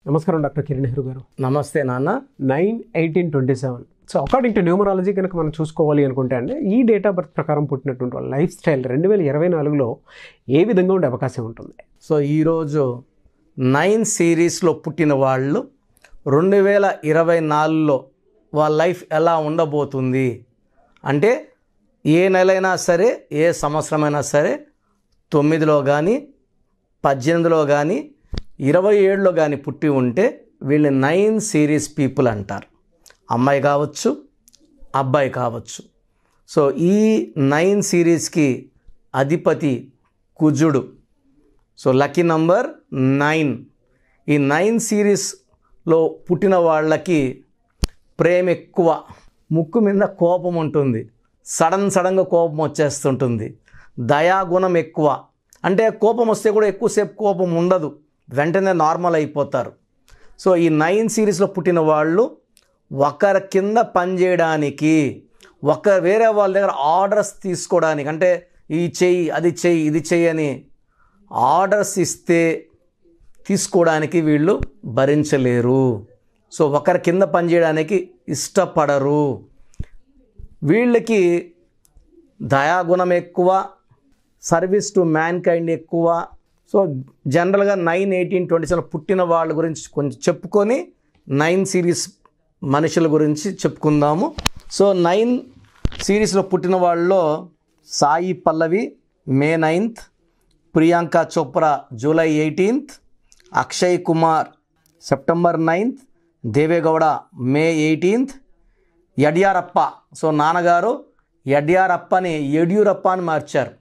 నమస్కారం డాక్టర్ కిరణ్ నెహ్రూ గారు. నమస్తే నాన్న. 9/18/27. సో అకార్డింగ్ టు న్యూమరాలజీ కనుక మనం చూసుకోవాలి అనుకుంటే అండి, ఈ డేట్ ఆఫ్ బర్త్ ప్రకారం పుట్టినటువంటి వాళ్ళ లైఫ్ స్టైల్ 2024లో ఏ విధంగా ఉండే అవకాశం ఉంటుంది? సో ఈరోజు 9 సిరీస్లో పుట్టిన వాళ్ళు 2024లో వాళ్ళ లైఫ్ ఎలా ఉండబోతుంది అంటే, ఏ నెలైనా సరే, ఏ సంవత్సరమైనా సరే, 9లో కానీ 18లో కానీ 27లో కానీ పుట్టి ఉంటే వీళ్ళు 9 సిరీస్ పీపుల్ అంటారు. అమ్మాయి కావచ్చు, అబ్బాయి కావచ్చు. సో ఈ 9 సిరీస్కి అధిపతి కుజుడు. So lucky number 9. ఈ 9 సిరీస్లో పుట్టిన వాళ్ళకి ప్రేమ ఎక్కువ, ముక్కు మీద కోపం ఉంటుంది, సడన్గా కోపం వచ్చేస్తుంటుంది, దయాగుణం ఎక్కువ. అంటే కోపం వస్తే కూడా ఎక్కువసేపు కోపం ఉండదు, వెంటనే నార్మల్ అయిపోతారు. సో ఈ 9 సిరీస్లో పుట్టిన వాళ్ళు ఒకరి కింద పనిచేయడానికి, వేరే వాళ్ళ దగ్గర ఆర్డర్స్ తీసుకోవడానికి, అంటే ఈ చెయ్యి, అది చెయ్యి, ఇది చెయ్యి అని ఆర్డర్స్ ఇస్తే తీసుకోవడానికి వీళ్ళు భరించలేరు. సో ఒకరి కింద పనిచేయడానికి ఇష్టపడరు. వీళ్ళకి దయాగుణం ఎక్కువ, సర్వీస్ టు మ్యాన్ కైండ్ ఎక్కువ. సో జనరల్గా 9/18/27 పుట్టిన వాళ్ళ గురించి కొంచెం చెప్పుకొని 9 సిరీస్ మనుషుల గురించి చెప్పుకుందాము. సో 9 సిరీస్లో పుట్టిన వాళ్ళలో Sai Pallavi May 9th, Priyanka Chopra July 18th, Akshay Kumar September 9th, Deve Gowda May 18th, Yediyurappa. So నాన్నగారు యడ్యారప్పని యడ్యూరప్ప అని మార్చారు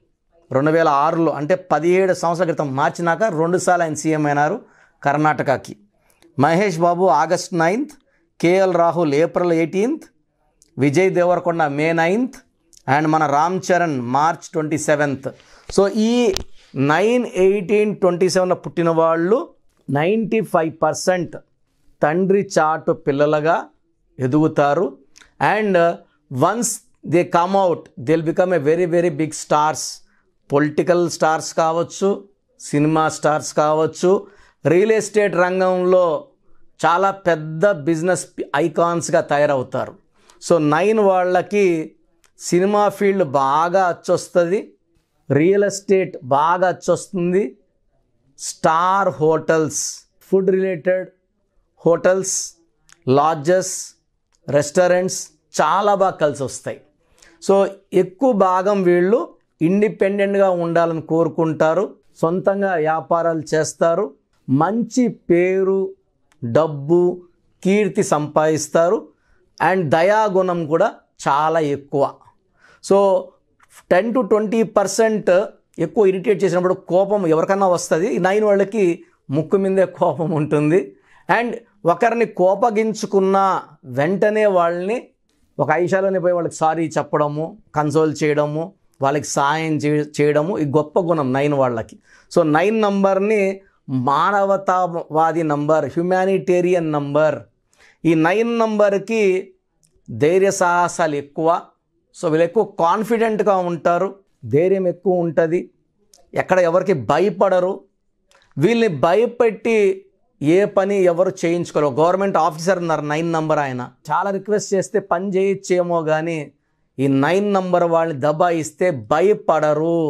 2006లో, అంటే 17 సంవత్సరాల క్రితం మార్చినాక 2 సార్లు ఆయన సీఎం అయినారు కర్ణాటకకి. Mahesh Babu August 9th, KL Rahul April 18th, Vijay Deverakonda May 9th, and మన Ram Charan March 27th. So ఈ 9/18/27లో పుట్టిన వాళ్ళు 95% తండ్రి చాటు పిల్లలుగా ఎదుగుతారు. And once they come out, they will become a very very big stars. Political stars కావచ్చు, సినిమా స్టార్స్ కావచ్చు, రియల్ ఎస్టేట్ రంగంలో చాలా పెద్ద బిజినెస్ ఐకాన్స్గా తయారవుతారు. సో 9 వాళ్ళకి సినిమా ఫీల్డ్ బాగా అచ్చొస్తుంది, రియల్ ఎస్టేట్ బాగా అచ్చొస్తుంది, star hotels, food related hotels, lodges, restaurants చాలా బాగా కలిసి వస్తాయి. సో ఎక్కువ భాగం వీళ్ళు ఇండిపెండెంట్గా ఉండాలని కోరుకుంటారు, సొంతంగా వ్యాపారాలు చేస్తారు, మంచి పేరు, డబ్బు, కీర్తి సంపాదిస్తారు. అండ్ దయాగుణం కూడా చాలా ఎక్కువ. సో 10 to 20% ఎక్కువ ఇరిటేట్ చేసినప్పుడు కోపం ఎవరికన్నా వస్తుంది. ఈ 9 వాళ్ళకి ముక్కు మీదే కోపం ఉంటుంది. అండ్ ఒకరిని కోపగించుకున్న వెంటనే వాళ్ళని ఒక ఐషాలోనే పోయి వాళ్ళకి సారీ చెప్పడము, కన్సోల్ చేయడము, వాళ్ళకి సాయం చేయడము ఈ గొప్ప గుణం 9 వాళ్ళకి. సో 9 నంబర్ని మానవతావాది నంబర్, హ్యుమానిటేరియన్ నంబర్. ఈ 9 నంబర్కి ధైర్య సాహసాలు ఎక్కువ. సో వీళ్ళు ఎక్కువ కాన్ఫిడెంట్గా ఉంటారు, ధైర్యం ఎక్కువ ఉంటుంది, ఎక్కడ ఎవరికి భయపడరు. వీళ్ళని భయపెట్టి ఏ పని ఎవరు చేయించుకోరు. గవర్నమెంట్ ఆఫీసర్ ఉన్నారు 9 నంబర్, ఆయన చాలా రిక్వెస్ట్ చేస్తే పని చేయొచ్చేమో కానీ ఈ 9 నంబర్ వాళ్ళని దబాయిస్తే భయపడరు.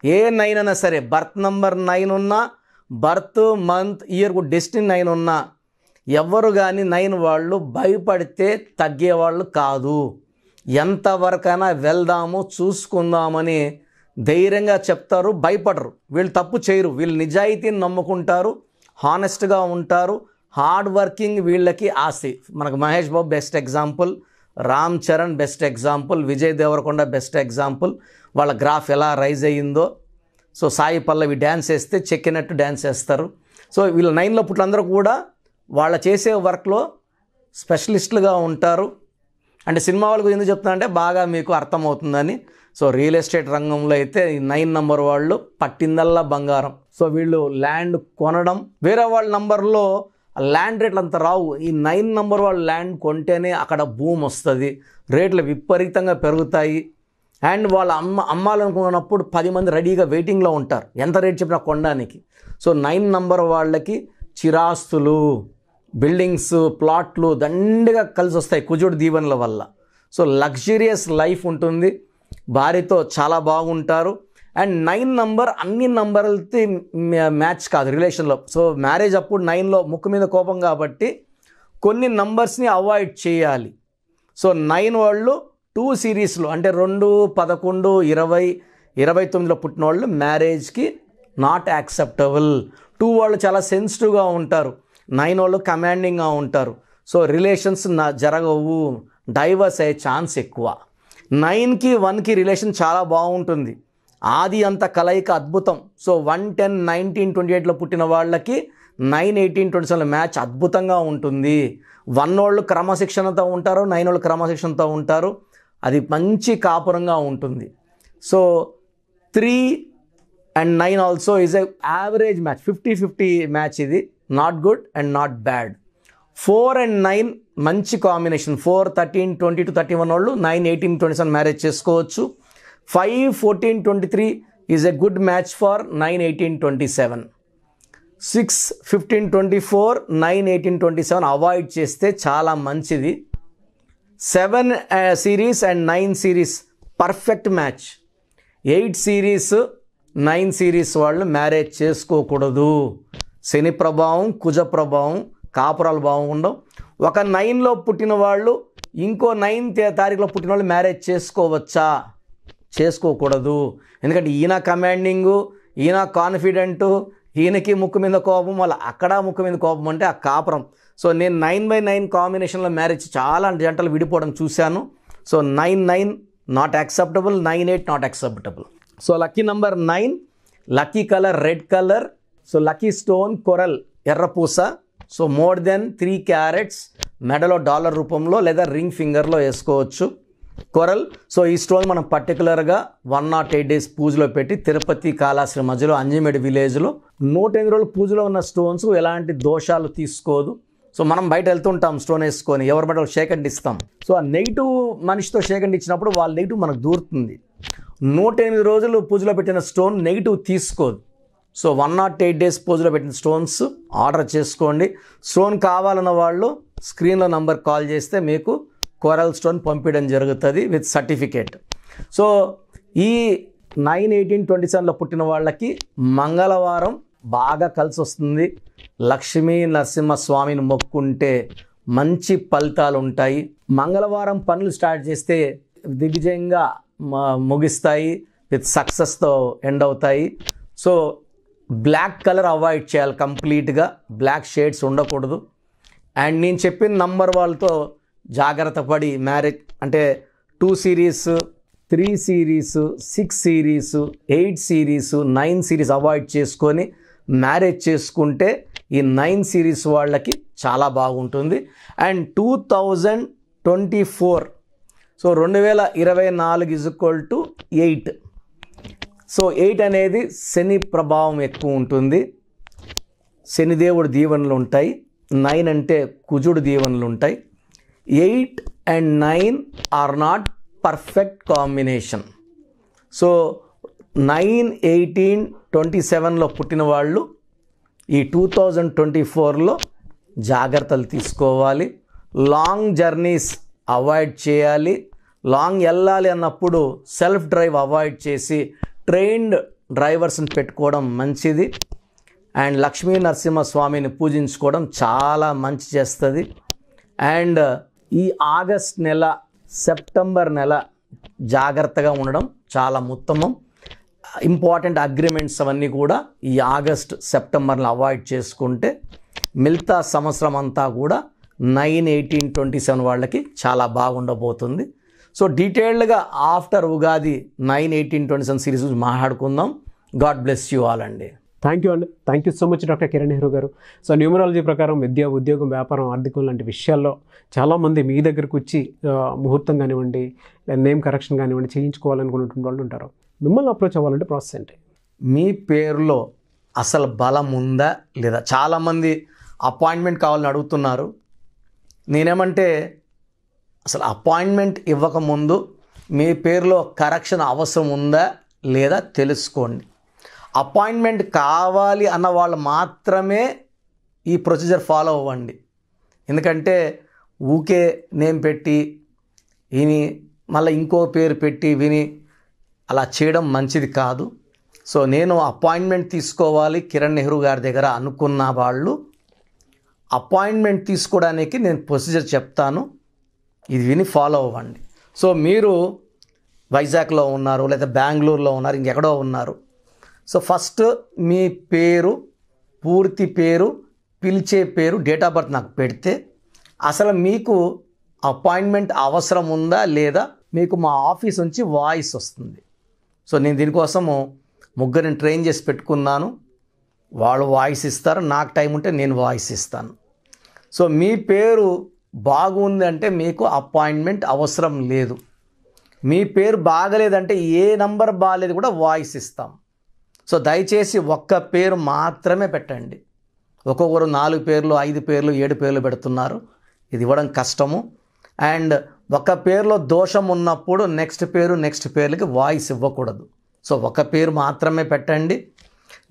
ఏ 9 అయినా సరే, బర్త్ నంబర్ 9 ఉన్నా, బర్త్ మంత్ ఇయర్ డెస్టినీ 9 ఉన్నా, ఎవరు కానీ 9 వాళ్ళు భయపడితే తగ్గేవాళ్ళు కాదు. ఎంతవరకైనా వెళ్దాము, చూసుకుందామని ధైర్యంగా చెప్తారు, భయపడరు. వీళ్ళు తప్పు చేయరు, వీళ్ళు నిజాయితీని నమ్ముకుంటారు, హానెస్ట్గా ఉంటారు, హార్డ్ వర్కింగ్ వీళ్ళకి ఆస్తి. మనకు Mahesh Babu best example, Ram Charan best example, Vijay Deverakonda best example. వాళ్ళ గ్రాఫ్ ఎలా రైజ్ అయ్యిందో. సో సాయి పల్లవి డ్యాన్స్ వేస్తే చెక్కినట్టు డ్యాన్స్ వేస్తారు. సో వీళ్ళ 9లో పుట్టినందరూ కూడా వాళ్ళ చేసే వర్క్లో స్పెషలిస్టులుగా ఉంటారు. అంటే సినిమా వాళ్ళకు ఎందుకు చెప్తున్నా అంటే బాగా మీకు అర్థమవుతుందని. సో రియల్ ఎస్టేట్ రంగంలో అయితే ఈ 9 నంబర్ వాళ్ళు పట్టిందల్లా బంగారం. సో వీళ్ళు ల్యాండ్ కొనడం, వేరే వాళ్ళ నంబర్లో ల్యాండ్ రేట్లు అంత రావు. ఈ 9 నంబర్ వాళ్ళు ల్యాండ్ కొంటేనే అక్కడ భూమి వస్తుంది, రేట్లు విపరీతంగా పెరుగుతాయి. అండ్ వాళ్ళు అమ్మాలనుకున్నప్పుడు 10 మంది రెడీగా వెయిటింగ్లో ఉంటారు, ఎంత రేట్ చెప్పినా కొనడానికి. సో 9 నంబర్ వాళ్ళకి చిరాస్తులు, బిల్డింగ్స్, ప్లాట్లు దండిగా కలిసి వస్తాయి కుజుడు దీవెనల వల్ల. సో లగ్జరియస్ లైఫ్ ఉంటుంది, భార్యతో చాలా బాగుంటారు. అండ్ 9 నంబర్ అన్ని నంబర్లతో మ్యాచ్ కాదు రిలేషన్లో. సో మ్యారేజ్ అప్పుడు 9లో ముక్కు మీద కోపం కాబట్టి కొన్ని నంబర్స్ని అవాయిడ్ చేయాలి. సో 9 వాళ్ళు 2 సిరీస్లో అంటే 2, 11, 20, 29లో పుట్టిన వాళ్ళు మ్యారేజ్కి నాట్ యాక్సెప్టబుల్. 2 వాళ్ళు చాలా సెన్సిటివ్గా ఉంటారు, 9 వాళ్ళు కమాండింగ్గా ఉంటారు. సో రిలేషన్స్ జరగవు, డైవర్స్ అయ్యే ఛాన్స్ ఎక్కువ. 9కి 1కి రిలేషన్ చాలా బాగుంటుంది, ఆది అంత కలయిక అద్భుతం. సో 1, 10, 19, 28లో పుట్టిన వాళ్ళకి 9, 18, 27 మ్యాచ్ అద్భుతంగా ఉంటుంది. 1 వాళ్ళు క్రమశిక్షణతో ఉంటారు, 9 వాళ్ళు క్రమశిక్షణతో ఉంటారు, అది మంచి కాపురంగా ఉంటుంది. So 3 and 9 also is a average match, 50-50 match. ఇది not good and not bad. 4 and 9 మంచి కాంబినేషన్. 4, 13, 22, 31 వాళ్ళు 9, 18, 27 మ్యారేజ్ చేసుకోవచ్చు. 5, 14, 23 is a good match for 9, 18, 27. 6, 15, 24, 9, 18, 27 avoid చేస్తే చాలా మంచిది. 7 series and 9 series perfect match. 8 series 9 series వాళ్ళు మ్యారేజ్ చేసుకోకూడదు. శని ప్రభావం, కుజ ప్రభావం, కాపురాలు బాగుండవు. ఒక 9లో పుట్టిన వాళ్ళు ఇంకో 9th తారీఖులో పుట్టిన వాళ్ళు మ్యారేజ్ చేసుకోవచ్చా? చేసుకోకూడదు. ఎందుకంటే ఈయన కమాండింగు, ఈయన కాన్ఫిడెంటు, ఈయనకి ముక్కు మీద కోపం, వాళ్ళ అక్కడ ముక్కు మీద కోపం అంటే ఆ కాపురం. సో నేను 9/9 కాంబినేషన్లో మ్యారేజ్ చాలా జంటలు విడిపోవడం చూశాను. So 9/9 not acceptable, 9/8 not acceptable. So lucky number 9, lucky colour red colour. So lucky stone coral, ఎర్రపూస. సో మోర్ దెన్ 3 carats మెడలో డాలర్ రూపంలో లేదా రింగ్ ఫింగర్లో వేసుకోవచ్చు కొరల్. సో ఈ స్టోన్ మనం పర్టికులర్గా 108 days పూజలో పెట్టి తిరుపతి కాళాశ్రీ మధ్యలో అంజిమేడి విలేజ్లో 108 రోజులు పూజలో ఉన్న స్టోన్స్ ఎలాంటి దోషాలు తీసుకోదు. సో మనం బయట వెళ్తుంటాం స్టోన్ వేసుకొని, ఎవరి బయట షేక్ హ్యాండ్ ఇస్తాం. సో ఆ నెగిటివ్ మనిషితో షేక్ హ్యాండ్ ఇచ్చినప్పుడు వాళ్ళ నెగిటివ్ మనకు దూరుతుంది. 108 రోజులు పూజలో పెట్టిన స్టోన్ నెగిటివ్ తీసుకోదు. సో 108 days పూజలో పెట్టిన స్టోన్స్ ఆర్డర్ చేసుకోండి. స్టోన్ కావాలన్న వాళ్ళు స్క్రీన్లో నంబర్ కాల్ చేస్తే మీకు కోరల్ స్టోన్ పంపించడం జరుగుతుంది విత్ సర్టిఫికేట్. సో ఈ 9, 18, 27లో పుట్టిన వాళ్ళకి మంగళవారం బాగా కలిసి వస్తుంది. లక్ష్మీ నరసింహస్వామిని మొక్కుంటే మంచి ఫలితాలు ఉంటాయి. మంగళవారం పనులు స్టార్ట్ చేస్తే దిగ్విజయంగా ముగిస్తాయి, విత్ సక్సెస్తో ఎండ్ అవుతాయి. సో బ్లాక్ కలర్ అవాయిడ్ చేయాలి కంప్లీట్గా, బ్లాక్ షేడ్స్ ఉండకూడదు. అండ్ నేను చెప్పిన నంబర్ వాళ్ళతో జాగ్రత్త పడి మ్యారేజ్ అంటే 2 series, 3 series, 6 series, 8 series, 9 series avoid చేసుకొని మ్యారేజ్ చేసుకుంటే ఈ 9 సిరీస్ వాళ్ళకి చాలా బాగుంటుంది. And 2024, so 2024 = 8. సో 8 అనేది శని ప్రభావం ఎక్కువ ఉంటుంది, శనిదేవుడి దీవెనలు ఉంటాయి. 9 అంటే కుజుడు దీవెనలు ఉంటాయి. 8 and 9 are not perfect combination. So 9, 18, 27లో పుట్టిన వాళ్ళు ఈ 2024లో జాగ్రత్తలు తీసుకోవాలి. లాంగ్ జర్నీస్ అవాయిడ్ చేయాలి. లాంగ్ వెళ్ళాలి అన్నప్పుడు సెల్ఫ్ డ్రైవ్ అవాయిడ్ చేసి ట్రైన్డ్ డ్రైవర్స్ని పెట్టుకోవడం మంచిది. అండ్ లక్ష్మీ నరసింహస్వామిని పూజించుకోవడం చాలా మంచి చేస్తుంది. అండ్ ఈ ఆగస్ట్ నెల, సెప్టెంబర్ నెల జాగ్రత్తగా ఉండడం చాలా ఉత్తమం. ఇంపార్టెంట్ అగ్రిమెంట్స్ అవన్నీ కూడా ఈ ఆగస్ట్, సెప్టెంబర్లో అవాయిడ్ చేసుకుంటే మిగతా సంవత్సరం అంతా కూడా 9, 18, 27 వాళ్ళకి చాలా బాగుండబోతుంది. సో డీటెయిల్డ్గా ఆఫ్టర్ ఉగాది 9, 18, 27 సిరీస్ మాట్లాడుకుందాం. గాడ్ బ్లెస్ యూ ఆల్ అండి. థ్యాంక్ యూ అండి. Thank you so much doctor Kiran Nehru గారు. సో న్యూమరాలజీ ప్రకారం విద్య, ఉద్యోగం, వ్యాపారం, ఆర్థికం లాంటి విషయాల్లో చాలామంది మీ దగ్గరకు వచ్చి ముహూర్తం కానివ్వండి, నేమ్ కరెక్షన్ కానివ్వండి చేయించుకోవాలనుకున్నటువంటి వాళ్ళు ఉంటారు. మిమ్మల్ని అప్రోచ్ అవ్వాలంటే ప్రాసెస్ ఏంటి? మీ పేరులో అసలు బలం ఉందా లేదా? చాలామంది అపాయింట్మెంట్ కావాలని అడుగుతున్నారు. నేనేమంటే అసలు అపాయింట్మెంట్ ఇవ్వకముందు మీ పేరులో కరెక్షన్ అవసరం ఉందా లేదా తెలుసుకోండి. అపాయింట్మెంట్ కావాలి అన్న వాళ్ళు మాత్రమే ఈ ప్రొసీజర్ ఫాలో అవ్వండి. ఎందుకంటే ఊకే నేమ్ పెట్టి విని మళ్ళీ ఇంకో పేరు పెట్టి విని అలా చేయడం మంచిది కాదు. సో నేను అపాయింట్మెంట్ తీసుకోవాలి కిరణ్ నెహ్రూ గారి దగ్గర అనుకున్న వాళ్ళు అపాయింట్మెంట్ తీసుకోవడానికి నేను ప్రొసీజర్ చెప్తాను, ఇది విని ఫాలో అవ్వండి. సో మీరు వైజాగ్లో ఉన్నారు, లేదా బెంగళూరులో ఉన్నారు, ఇంకెక్కడో ఉన్నారు. సో ఫస్ట్ మీ పేరు, పూర్తి పేరు, పిలిచే పేరు, డేట్ ఆఫ్ బర్త్ నాకు పెడితే అసలు మీకు అపాయింట్మెంట్ అవసరం ఉందా లేదా మీకు మా ఆఫీస్ నుంచి వాయిస్ వస్తుంది. సో నేను దీనికోసము ముగ్గురిని ట్రైన్ చేసి పెట్టుకున్నాను. వాళ్ళు వాయిస్ ఇస్తారు, నాకు టైం ఉంటే నేను వాయిస్ ఇస్తాను. సో మీ పేరు బాగుంది అంటే మీకు అపాయింట్మెంట్ అవసరం లేదు. మీ పేరు బాగలేదంటే ఏ నంబర్ బాగాలేదు కూడా వాయిస్ ఇస్తాం. సో దయచేసి ఒక్క పేరు మాత్రమే పెట్టండి. ఒక్కొక్కరు 4 పేర్లు, 5 పేర్లు, 7 పేర్లు పెడుతున్నారు. ఇది ఇవ్వడం కష్టము. అండ్ ఒక పేరులో దోషం ఉన్నప్పుడు నెక్స్ట్ పేర్లకి వాయిస్ ఇవ్వకూడదు. సో ఒక పేరు మాత్రమే పెట్టండి.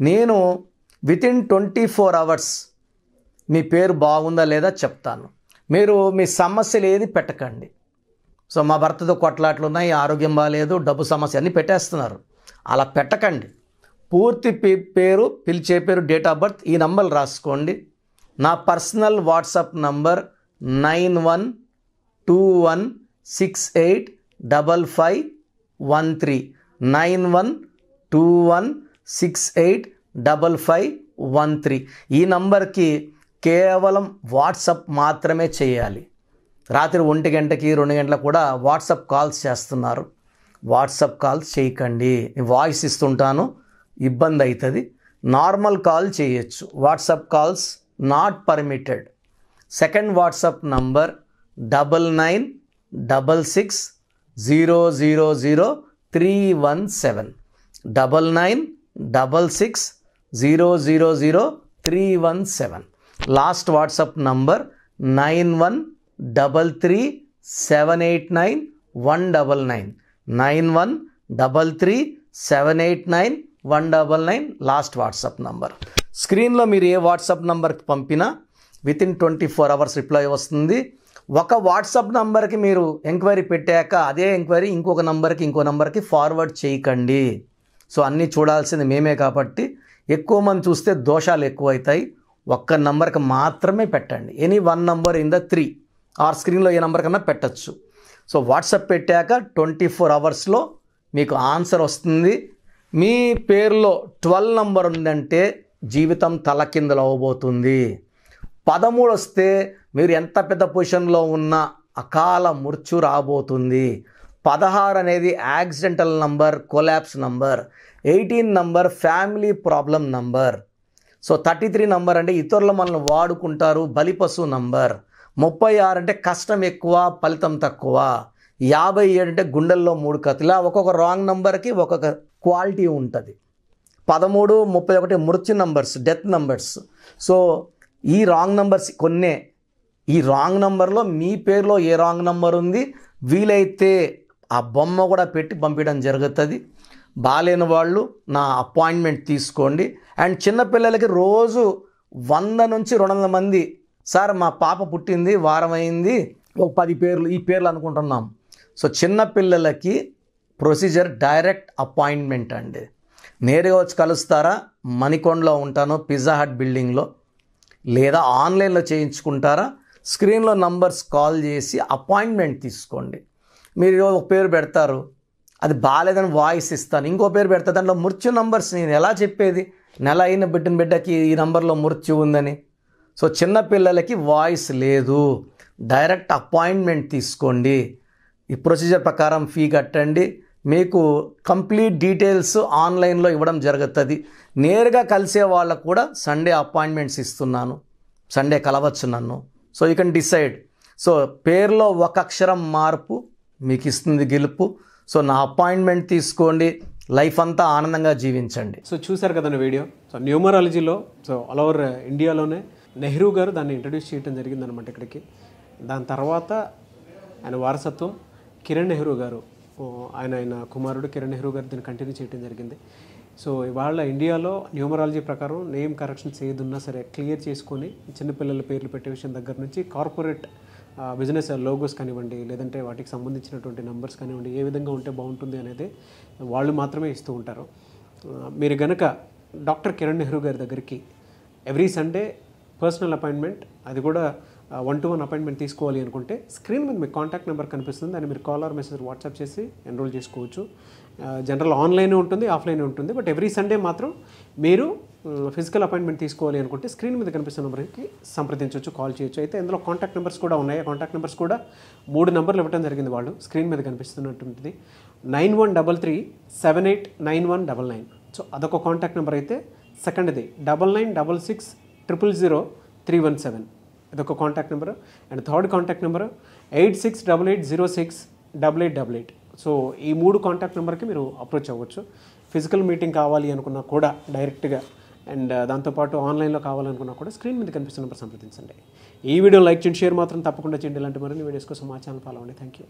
నేను వితిన్ 24 అవర్స్ మీ పేరు బాగుందా లేదా చెప్తాను. మీరు మీ సమస్యలు ఏది పెట్టకండి. సో మా భర్తతో కొట్లాట్లు ఉన్నాయి, ఆరోగ్యం బాగాలేదు, డబ్బు సమస్య అన్నీ పెట్టేస్తున్నారు. అలా పెట్టకండి. పూర్తి పేరు, పిలిచే పేరు, డేట్ ఆఫ్ బర్త్, ఈ నంబర్లు రాసుకోండి. నా పర్సనల్ వాట్సాప్ నంబర్ 9121685513 9121685513. ఈ నంబర్కి కేవలం వాట్సాప్ మాత్రమే చేయాలి. రాత్రి 1 గంటకి 2 గంటలకు కూడా వాట్సాప్ కాల్స్ చేస్తున్నారు. వాట్సాప్ కాల్స్ చేయకండి. వాయిస్ ఇస్తుంటాను, ఇబ్బంది అవుతుంది. నార్మల్ కాల్ చేయొచ్చు. WhatsApp calls not permitted. Second WhatsApp number 9966000317 9966000317. Last WhatsApp number 9133789199 9133789199 last WhatsApp number. స్క్రీన్లో మీరు ఏ వాట్సాప్ నంబర్కి పంపినా వితిన్ 24 అవర్స్ రిప్లై వస్తుంది. ఒక వాట్సాప్ నంబర్కి మీరు ఎంక్వైరీ పెట్టాక అదే ఎంక్వైరీ ఇంకో నంబర్కి ఫార్వర్డ్ చేయకండి. సో అన్నీ చూడాల్సింది మేమే కాబట్టి ఎక్కువ మంది చూస్తే దోషాలు ఎక్కువవుతాయి. ఒక్క నంబర్కి మాత్రమే పెట్టండి. Any 1 number in the 3 or స్క్రీన్లో ఏ నంబర్ కన్నా పెట్టచ్చు. సో వాట్సాప్ పెట్టాక 24 అవర్స్లో మీకు ఆన్సర్ వస్తుంది. మీ పేరులో 12 నంబర్ ఉందంటే జీవితం తలకిందులు అవ్వబోతుంది. 13 వస్తే మీరు ఎంత పెద్ద పొజిషన్లో ఉన్నా అకాల మృత్యు రాబోతుంది. 16 అనేది accidental number, collapse number. 18 number family problem number. So 33 number అంటే ఇతరులు మనల్ని వాడుకుంటారు, బలిపశు నంబర్. 36 అంటే కష్టం ఎక్కువ, ఫలితం తక్కువ. 57 అంటే గుండెల్లో 3 కత్తులు. ఇలా ఒక్కొక్క రాంగ్ నంబర్కి ఒక్కొక్క క్వాలిటీ ఉంటుంది. 13, 31 మృత్యు నంబర్స్, డెత్ నంబర్స్. సో ఈ రాంగ్ నంబర్స్ కొన్నే. ఈ రాంగ్ నంబర్లో మీ పేరులో ఏ రాంగ్ నంబర్ ఉంది వీలైతే ఆ బొమ్మ కూడా పెట్టి పంపించడం జరుగుతుంది. బాలేని వాళ్ళు నా అపాయింట్మెంట్ తీసుకోండి. అండ్ చిన్నపిల్లలకి రోజు 100 నుంచి 200 మంది, సార్ మా పాప పుట్టింది, వారం అయింది, ఒక 10 పేర్లు ఈ పేర్లు అనుకుంటున్నాం. సో చిన్నపిల్లలకి ప్రొసీజర్ డైరెక్ట్ అపాయింట్మెంట్ అండి. నేరుగా వచ్చి కలుస్తారా? మణికొండలో ఉంటాను, పిజ్జా హట్ బిల్డింగ్లో. లేదా ఆన్లైన్లో చేయించుకుంటారా? స్క్రీన్లో నంబర్స్ కాల్ చేసి అపాయింట్మెంట్ తీసుకోండి. మీరు ఒక పేరు పెడతారు, అది బాగాలేదని వాయిస్ ఇస్తాను. ఇంకో పేరు పెడతా, దాంట్లో మృత్యు నంబర్స్ నేను ఎలా చెప్పేది? నెల అయిన బిడ్డకి ఈ నంబర్లో మృత్యు ఉందని. సో చిన్నపిల్లలకి వాయిస్ లేదు. డైరెక్ట్ అపాయింట్మెంట్ తీసుకోండి. ఈ ప్రొసీజర్ ప్రకారం ఫీ కట్టండి. మీకు కంప్లీట్ డీటెయిల్స్ ఆన్లైన్లో ఇవ్వడం జరుగుతుంది. నేరుగా కలిసే వాళ్ళకు కూడా సండే అపాయింట్మెంట్స్ ఇస్తున్నాను. సండే కలవచ్చు నన్ను. So you can decide. So పేరులో ఒక అక్షరం మార్పు మీకు ఇస్తుంది గెలుపు. సో నా అపాయింట్మెంట్ తీసుకోండి, లైఫ్ అంతా ఆనందంగా జీవించండి. సో చూసారు కదండి వీడియో. సో న్యూమరాలజీలో సో ఆల్ ఓవర్ ఇండియాలోనే నెహ్రూ గారు దాన్ని ఇంట్రడ్యూస్ చేయడం జరిగిందనమాట ఇక్కడికి. దాని తర్వాత ఆయన వారసత్వం కిరణ్ నెహ్రూ గారు, ఆయన కుమారుడు కిరణ్ నెహ్రూ గారు దీన్ని కంటిన్యూ చేయడం జరిగింది. సో ఇవాళ ఇండియాలో న్యూమరాలజీ ప్రకారం నేమ్ కరెక్షన్స్ ఏదున్నా సరే క్లియర్ చేసుకొని చిన్నపిల్లల పేర్లు పెట్టే విషయం దగ్గర నుంచి కార్పొరేట్ బిజినెస్ లోగోస్ కానివ్వండి, లేదంటే వాటికి సంబంధించినటువంటి నంబర్స్ కానివ్వండి, ఏ విధంగా ఉంటే బాగుంటుంది అనేది వాళ్ళు మాత్రమే ఇస్తూ ఉంటారు. మీరు గనక డాక్టర్ కిరణ్ నెహ్రూ గారి దగ్గరికి ఎవ్రీ సండే పర్సనల్ అపాయింట్మెంట్, అది కూడా 1-to-1 అపాయింట్మెంట్ తీసుకోవాలి అనుకుంటే స్క్రీన్ మీద మీకు కాంటాక్ట్ నెంబర్ కనిపిస్తుంది, దాన్ని మీరు కాల్ ఆర్ మెసేజ్ వాట్సాప్ చేసి ఎన్రోల్ చేసుకోవచ్చు. జనరల్ ఆన్లైన్ ఉంటుంది, ఆఫ్లైన్ ఉంటుంది. బట్ ఎవ్రీ సండే మాత్రం మీరు ఫిజికల్ అపాయింట్మెంట్ తీసుకోవాలి అనుకుంటే స్క్రీన్ మీద కనిపిస్తున్న నెంబర్కి సంప్రదించవచ్చు, కాల్ చేయొచ్చు. అయితే ఇందులో కాంటాక్ట్ నెంబర్స్ కూడా ఉన్నాయి. కాంటాక్ట్ నెంబర్స్ కూడా 3 నెంబర్లు ఇవ్వడం జరిగింది వాళ్ళు, స్క్రీన్ మీద కనిపిస్తున్నటువంటిది 9133789199. సో అదొక కాంటాక్ట్ నెంబర్ అయితే, సెకండ్ది 9966000317, ఇదొక contact number. And third contact number 8688068888. So ఈ 3 కాంటాక్ట్ నెంబర్కి మీరు అప్రోచ్ అవ్వచ్చు. ఫిజికల్ మీటింగ్ కావాలి అనుకున్నా కూడా డైరెక్ట్గా, అండ్ దాంతోపాటు ఆన్లైన్లో కావాలనుకున్నా కూడా స్క్రీన్ మీద కనిపిస్తున్న నెంబర్ సంప్రదించండి. ఈ వీడియో లైక్ చేయండి, షేర్ మాత్రం తప్పకుండా చేయండి. ఇలాంటి మరిన్ని వీడియోస్ కోసం మా ఛానల్ ఫాలో అవ్వండి. Thank you.